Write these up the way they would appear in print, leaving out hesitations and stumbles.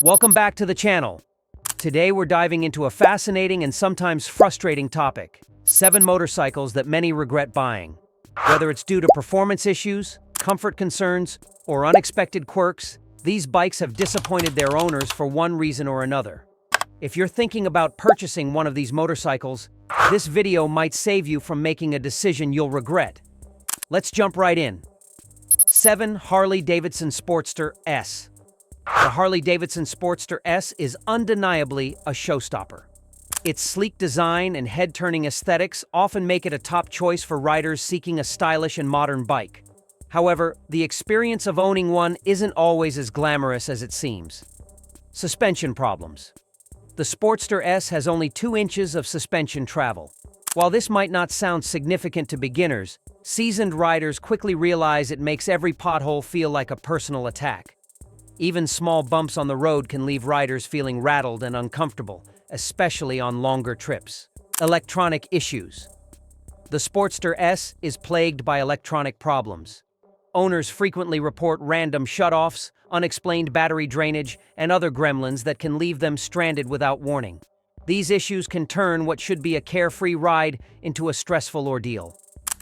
Welcome back to the channel. Today we're diving into a fascinating and sometimes frustrating topic: 7 motorcycles that many regret buying. Whether it's due to performance issues, comfort concerns, or unexpected quirks, these bikes have disappointed their owners for one reason or another. If you're thinking about purchasing one of these motorcycles, this video might save you from making a decision you'll regret. Let's jump right in. 7. Harley-Davidson Sportster S. The Harley-Davidson Sportster S is undeniably a showstopper. Its sleek design and head-turning aesthetics often make it a top choice for riders seeking a stylish and modern bike. However, the experience of owning one isn't always as glamorous as it seems. Suspension problems. The Sportster S has only 2 inches of suspension travel. While this might not sound significant to beginners, seasoned riders quickly realize it makes every pothole feel like a personal attack. Even small bumps on the road can leave riders feeling rattled and uncomfortable, especially on longer trips. Electronic issues. The Sportster S is plagued by electronic problems. Owners frequently report random shutoffs, unexplained battery drainage, and other gremlins that can leave them stranded without warning. These issues can turn what should be a carefree ride into a stressful ordeal.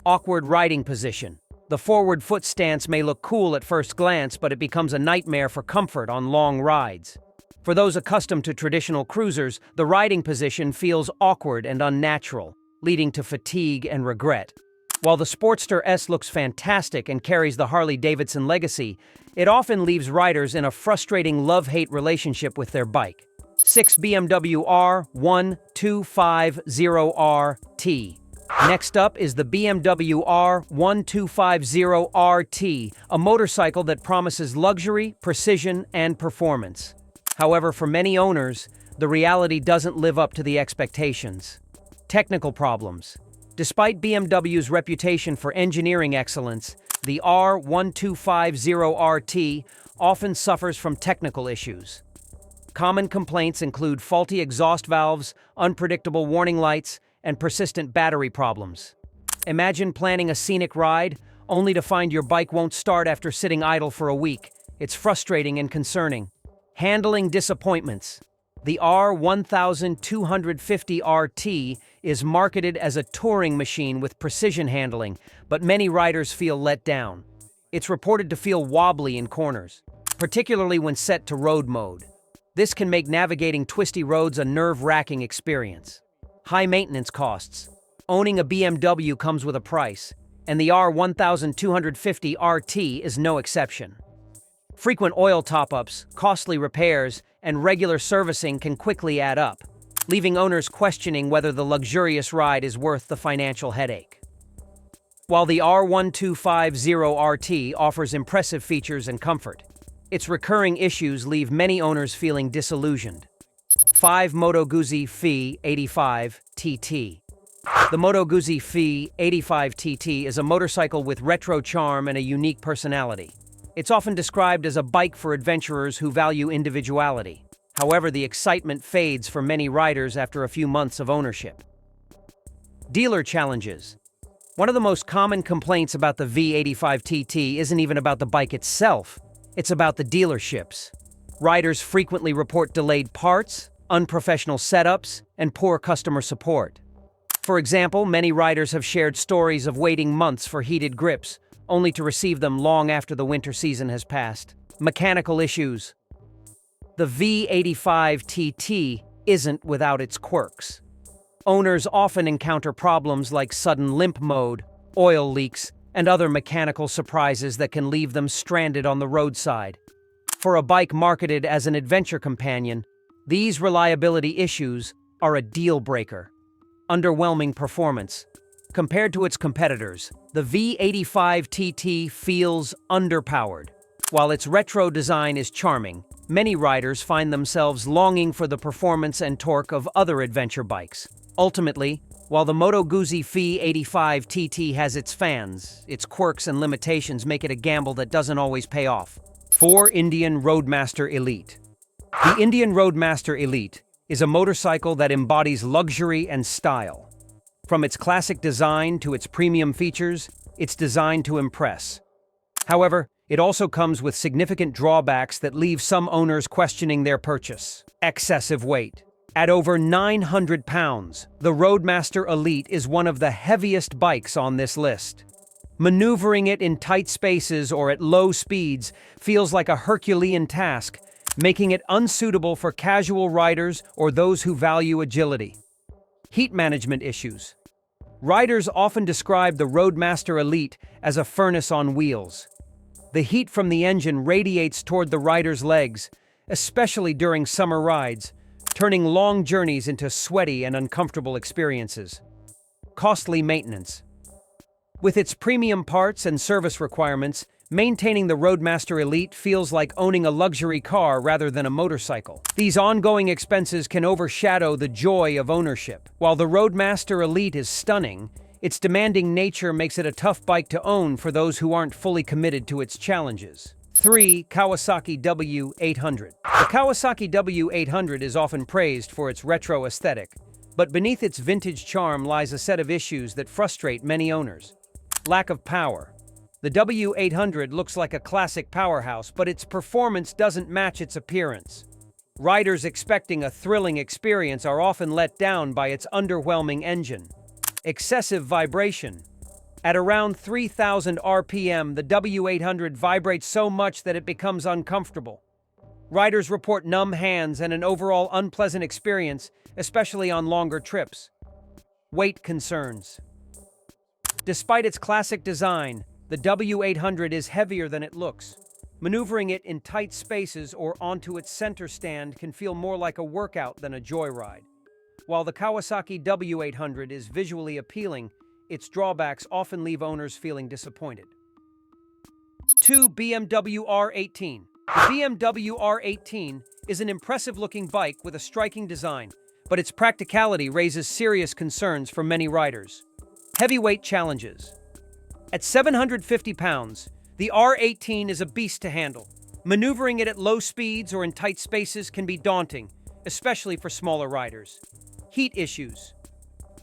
Awkward riding position. The forward foot stance may look cool at first glance, but it becomes a nightmare for comfort on long rides. For those accustomed to traditional cruisers, the riding position feels awkward and unnatural, leading to fatigue and regret. While the Sportster S looks fantastic and carries the Harley-Davidson legacy, it often leaves riders in a frustrating love-hate relationship with their bike. 6. BMW R1250RT. Next up is the BMW R1250RT, a motorcycle that promises luxury, precision, and performance. However, for many owners, the reality doesn't live up to the expectations. Technical problems. Despite BMW's reputation for engineering excellence, the R1250RT often suffers from technical issues. Common complaints include faulty exhaust valves, unpredictable warning lights, and persistent battery problems. Imagine planning a scenic ride, only to find your bike won't start after sitting idle for a week. It's frustrating and concerning. Handling disappointments. The R1250RT is marketed as a touring machine with precision handling, but many riders feel let down. It's reported to feel wobbly in corners, particularly when set to road mode. This can make navigating twisty roads a nerve-wracking experience. High maintenance costs. Owning a BMW comes with a price, and the R1250RT is no exception. Frequent oil top-ups, costly repairs, and regular servicing can quickly add up, leaving owners questioning whether the luxurious ride is worth the financial headache. While the R1250RT offers impressive features and comfort, its recurring issues leave many owners feeling disillusioned. 5. Moto Guzzi V85 TT. The Moto Guzzi V85 TT is a motorcycle with retro charm and a unique personality. It's often described as a bike for adventurers who value individuality. However, the excitement fades for many riders after a few months of ownership. Dealer challenges. One of the most common complaints about the V85 TT isn't even about the bike itself. It's about the dealerships. Riders frequently report delayed parts, unprofessional setups, and poor customer support. For example, many riders have shared stories of waiting months for heated grips, only to receive them long after the winter season has passed. Mechanical issues. The V85 TT isn't without its quirks. Owners often encounter problems like sudden limp mode, oil leaks, and other mechanical surprises that can leave them stranded on the roadside. For a bike marketed as an adventure companion, these reliability issues are a deal breaker. Underwhelming performance. Compared to its competitors, the V85 TT feels underpowered. While its retro design is charming, many riders find themselves longing for the performance and torque of other adventure bikes. Ultimately, while the Moto Guzzi V85 TT has its fans, its quirks and limitations make it a gamble that doesn't always pay off. 4. Indian Roadmaster Elite. The Indian Roadmaster Elite is a motorcycle that embodies luxury and style. From its classic design to its premium features, it's designed to impress. However, It also comes with significant drawbacks that leave some owners questioning their purchase. Excessive weight. At over 900 pounds, the Roadmaster Elite is one of the heaviest bikes on this list. Maneuvering it in tight spaces or at low speeds feels like a Herculean task, making it unsuitable for casual riders or those who value agility. Heat management issues. Riders often describe the Roadmaster Elite as a furnace on wheels. The heat from the engine radiates toward the rider's legs, especially during summer rides, turning long journeys into sweaty and uncomfortable experiences. Costly maintenance. With its premium parts and service requirements, maintaining the Roadmaster Elite feels like owning a luxury car rather than a motorcycle. These ongoing expenses can overshadow the joy of ownership. While the Roadmaster Elite is stunning, its demanding nature makes it a tough bike to own for those who aren't fully committed to its challenges. 3. Kawasaki W800. The Kawasaki W800 is often praised for its retro aesthetic, but beneath its vintage charm lies a set of issues that frustrate many owners. Lack of power. The W800 looks like a classic powerhouse, but its performance doesn't match its appearance. Riders expecting a thrilling experience are often let down by its underwhelming engine. Excessive vibration. At around 3,000 RPM, the W800 vibrates so much that it becomes uncomfortable. Riders report numb hands and an overall unpleasant experience, especially on longer trips. Weight concerns. Despite its classic design, the W800 is heavier than it looks. Maneuvering it in tight spaces or onto its center stand can feel more like a workout than a joyride. While the Kawasaki W800 is visually appealing, its drawbacks often leave owners feeling disappointed. 2. BMW R18. The BMW R18 is an impressive-looking bike with a striking design, but its practicality raises serious concerns for many riders. Heavyweight challenges. At 750 pounds, the R18 is a beast to handle. Maneuvering it at low speeds or in tight spaces can be daunting, especially for smaller riders. Heat issues.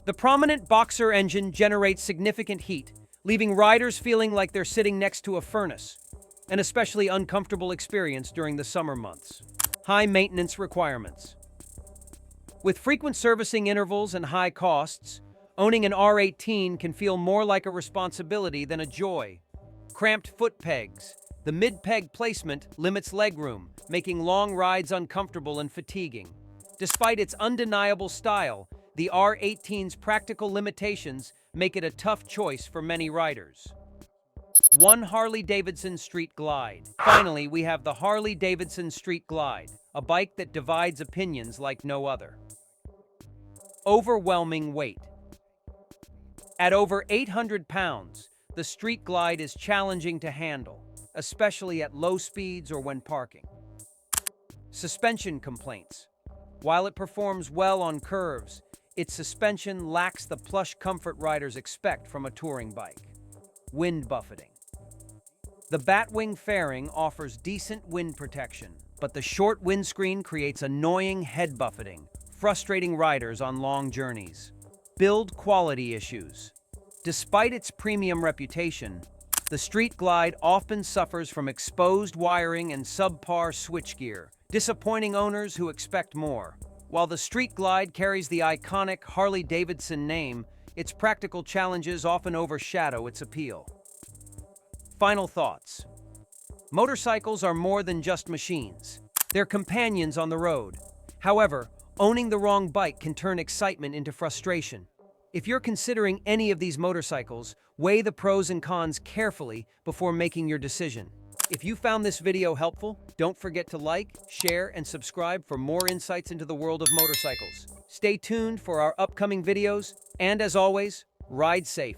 The prominent boxer engine generates significant heat, leaving riders feeling like they're sitting next to a furnace, an especially uncomfortable experience during the summer months. High maintenance requirements. With frequent servicing intervals and high costs, owning an R18 can feel more like a responsibility than a joy. Cramped foot pegs. The mid-peg placement limits legroom, making long rides uncomfortable and fatiguing. Despite its undeniable style, the R18's practical limitations make it a tough choice for many riders. 1. Harley-Davidson Street Glide. Finally, we have the Harley-Davidson Street Glide, a bike that divides opinions like no other. Overwhelming weight. At over 800 pounds, the Street Glide is challenging to handle, especially at low speeds or when parking. Suspension complaints. While it performs well on curves, its suspension lacks the plush comfort riders expect from a touring bike. Wind buffeting. The Batwing fairing offers decent wind protection, but the short windscreen creates annoying head buffeting, frustrating riders on long journeys. Build quality issues. Despite its premium reputation, the Street Glide often suffers from exposed wiring and subpar switchgear, disappointing owners who expect more. While the Street Glide carries the iconic Harley-Davidson name, its practical challenges often overshadow its appeal. Final thoughts. Motorcycles are more than just machines. They're companions on the road. However, owning the wrong bike can turn excitement into frustration. If you're considering any of these motorcycles, weigh the pros and cons carefully before making your decision. If you found this video helpful, don't forget to like, share, and subscribe for more insights into the world of motorcycles. Stay tuned for our upcoming videos, and as always, ride safe.